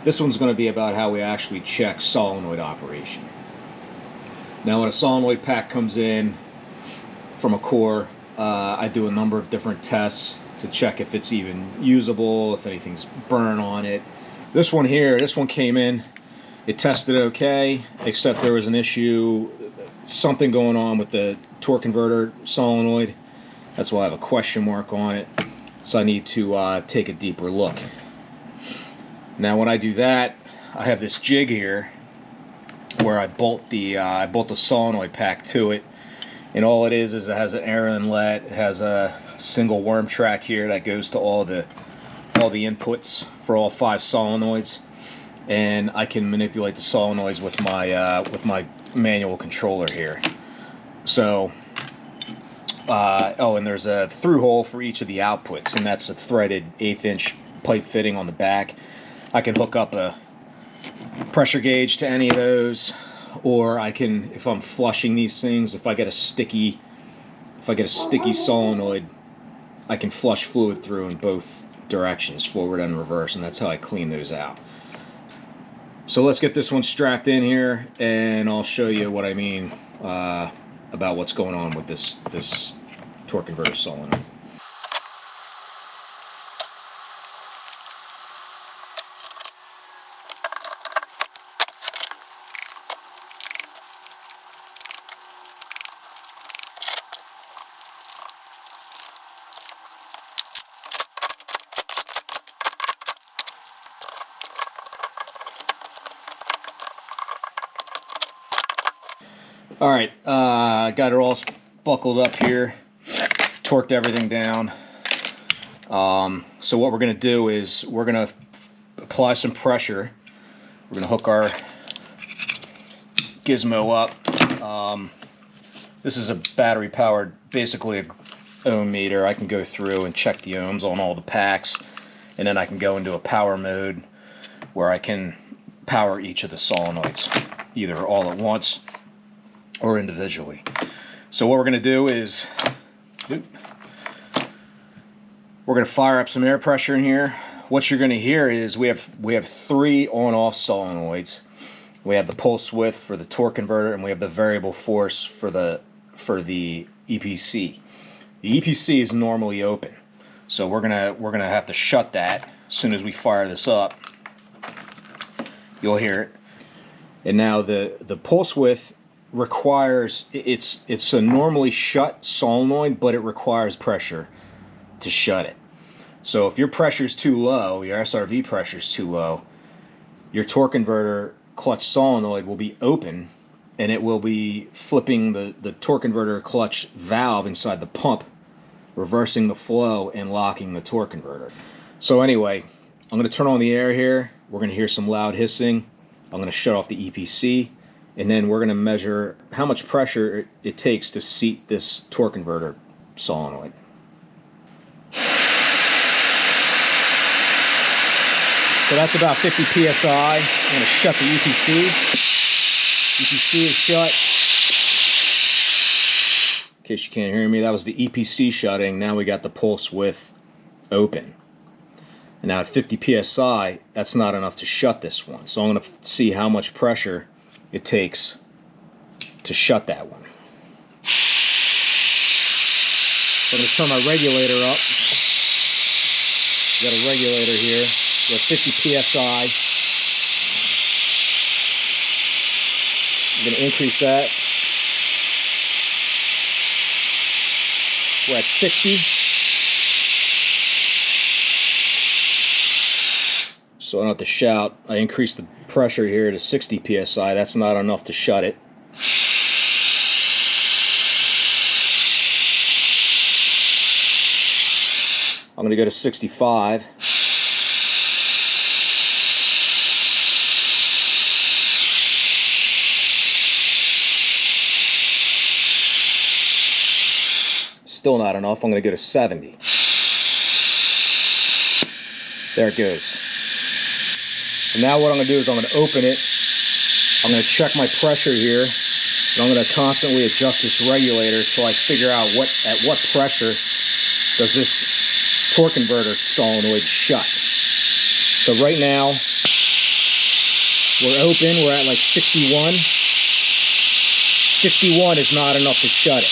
This one's going to be about how we actually check solenoid operation. Now when a solenoid pack comes in from a core, I do a number of different tests to check if it's even usable, if anything's burnt on it. This one here, this one came in, it tested okay, except there was an issue, something going on with the torque converter solenoid. That's why I have a question mark on it. So I need to take a deeper look. Now when I do that, I have this jig here where I bolt the solenoid pack to it, and all it is it has an air inlet. It has a single worm track here that goes to all the inputs for all 5 solenoids, and I can manipulate the solenoids with my manual controller here. So oh, and there's a through hole for each of the outputs, and that's a threaded 1/8 inch pipe fitting on the back. I can hook up a pressure gauge to any of those, or I can, if I'm flushing these things, if I get a sticky solenoid, I can flush fluid through in both directions, forward and reverse, and that's how I clean those out. So let's get this one strapped in here, and I'll show you what I mean about what's going on with this torque converter solenoid. All right, I got it all buckled up here, torqued everything down. So what we're going to do is we're going to apply some pressure. We're going to hook our gizmo up. This is a battery powered, basically a ohm meter. I can go through and check the ohms on all the packs, and then I can go into a power mode where I can power each of the solenoids, either all at once or individually. So what we're going to do is we're going to fire up some air pressure in here. What you're going to hear is we have 3 on-off solenoids. We have the pulse width for the torque converter, and we have the variable force for the EPC. The EPC is normally open, so we're gonna have to shut that as soon as we fire this up. You'll hear it. And now the pulse width requires, it's a normally shut solenoid, but it requires pressure to shut it. So if your pressure is too low, your SRV pressure is too low, your torque converter clutch solenoid will be open, and it will be flipping the torque converter clutch valve inside the pump, reversing the flow and locking the torque converter. So anyway, I'm going to turn on the air here. We're going to hear some loud hissing. I'm going to shut off the EPC, and then we're going to measure how much pressure it takes to seat this torque converter solenoid. So that's about 50 psi. I'm going to shut the EPC. EPC is shut. In case you can't hear me, that was the EPC shutting. Now we got the pulse width open. And now at 50 psi, that's not enough to shut this one. So I'm going to see how much pressure it takes to shut that one. So I'm going to turn my regulator up. Got a regulator here. We're at 50 psi. I'm going to increase that. We're at 60. So I don't have to shout. I increased the pressure here to 60 psi. That's not enough to shut it. I'm going to go to 65. Still not enough. I'm going to go to 70. There it goes. So now what I'm going to do is I'm going to open it. I'm going to check my pressure here. And I'm going to constantly adjust this regulator until I figure out at what pressure does this torque converter solenoid shut. So right now We're open, we're at like 61. 61 is not enough to shut it.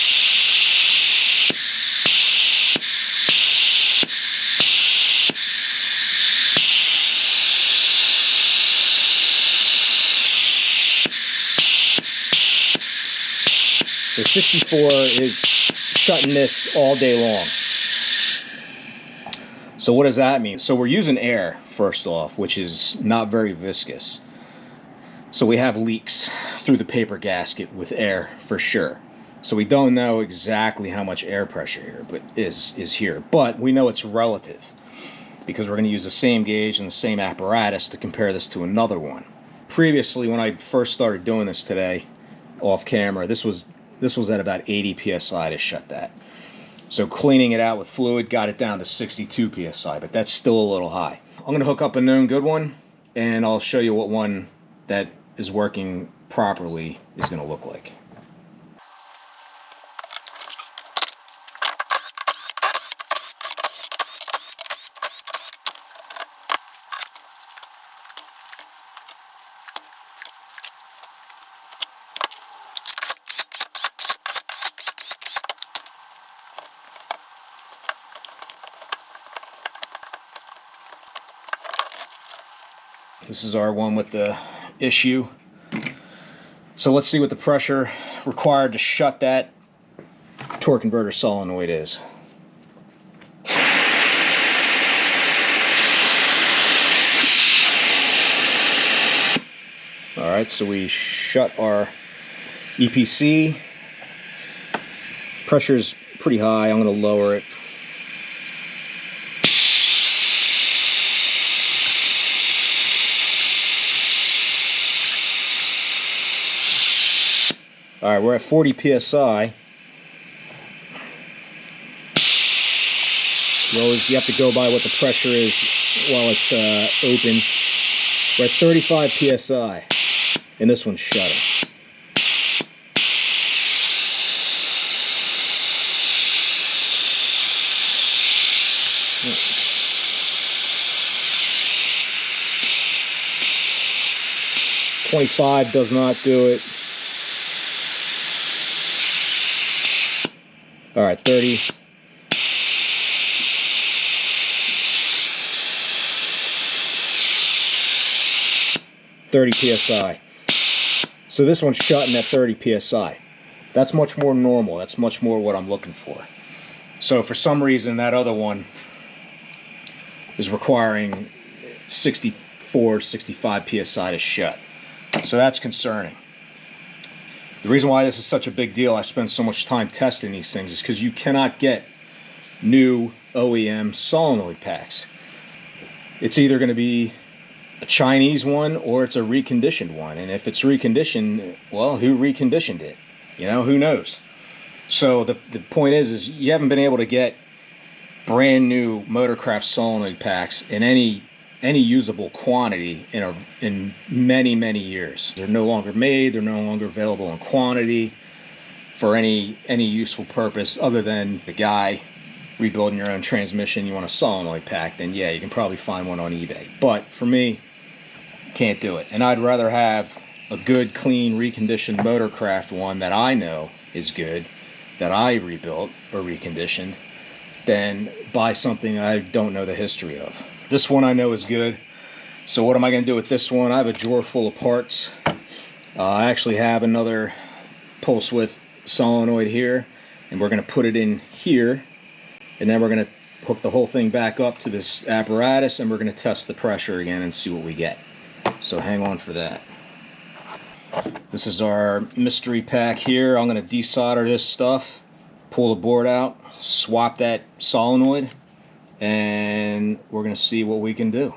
So 64 is shutting this all day long. So what does that mean? So we're using air, first off, which is not very viscous. So we have leaks through the paper gasket with air for sure. So we don't know exactly how much air pressure here is here, but we know it's relative because we're going to use the same gauge and the same apparatus to compare this to another one. Previously, when I first started doing this today off camera, this was at about 80 psi to shut that. So cleaning it out with fluid got it down to 62 psi, but that's still a little high. I'm going to hook up a known good one, and I'll show you what one that is working properly is going to look like. This is our one with the issue. So let's see what the pressure required to shut that torque converter solenoid is. Alright, so we shut our EPC. Pressure's pretty high. I'm going to lower it. Alright, we're at 40 psi. You have to go by what the pressure is while it's open. We're at 35 psi, and this one's shutting. .25 does not do it. All right, 30. psi. So this one's shutting at 30 psi. That's much more normal. That's much more what I'm looking for. So for some reason, that other one is requiring 64, 65 psi to shut. So that's concerning. The reason why this is such a big deal, I spend so much time testing these things, is because you cannot get new OEM solenoid packs. It's either going to be a Chinese one or it's a reconditioned one. And if it's reconditioned, well, who reconditioned it? You know, who knows? So the point is you haven't been able to get brand new Motorcraft solenoid packs in any usable quantity in many years. They're no longer made. They're no longer available in quantity for any useful purpose other than the guy rebuilding your own transmission. You want a solenoid pack, then yeah, you can probably find one on eBay. But for me, can't do it. And I'd rather have a good, clean, reconditioned Motorcraft one that I know is good, that I rebuilt or reconditioned, than buy something I don't know the history of. This one I know is good. So what am I going to do with this one? I have a drawer full of parts. I actually have another pulse width solenoid here, and we're going to put it in here, and then we're going to hook the whole thing back up to this apparatus, and we're going to test the pressure again and see what we get. So hang on for that. This is our mystery pack here. I'm going to desolder this stuff, pull the board out, swap that solenoid, and we're going to see what we can do.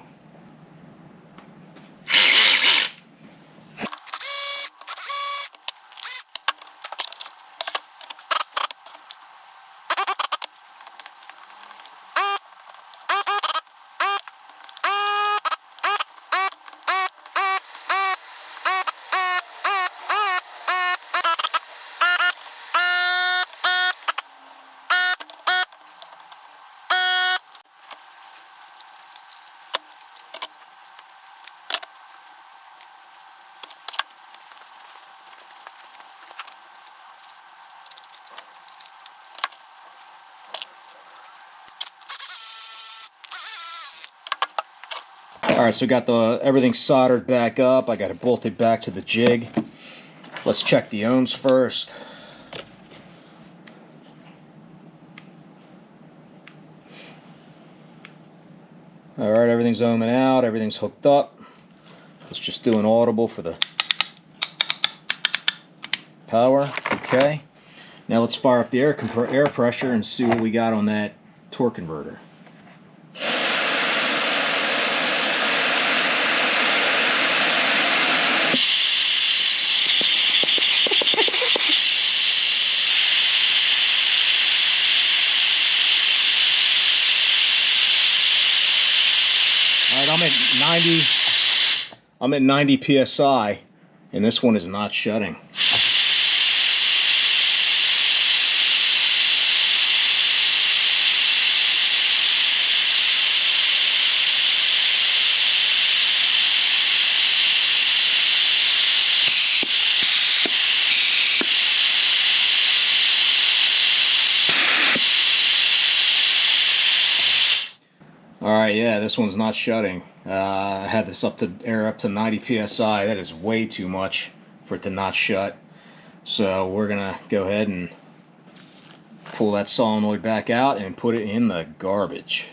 Alright, so we got everything soldered back up. I got it bolted back to the jig. Let's check the ohms first. Alright, everything's ohming out, everything's hooked up. Let's just do an audible for the power. Okay. Now let's fire up the air pressure and see what we got on that torque converter. Alright, I'm at 90 psi, and this one is not shutting. Alright, yeah, this one's not shutting. I had this up to 90 psi. That is way too much for it to not shut. So we're gonna go ahead and pull that solenoid back out and put it in the garbage.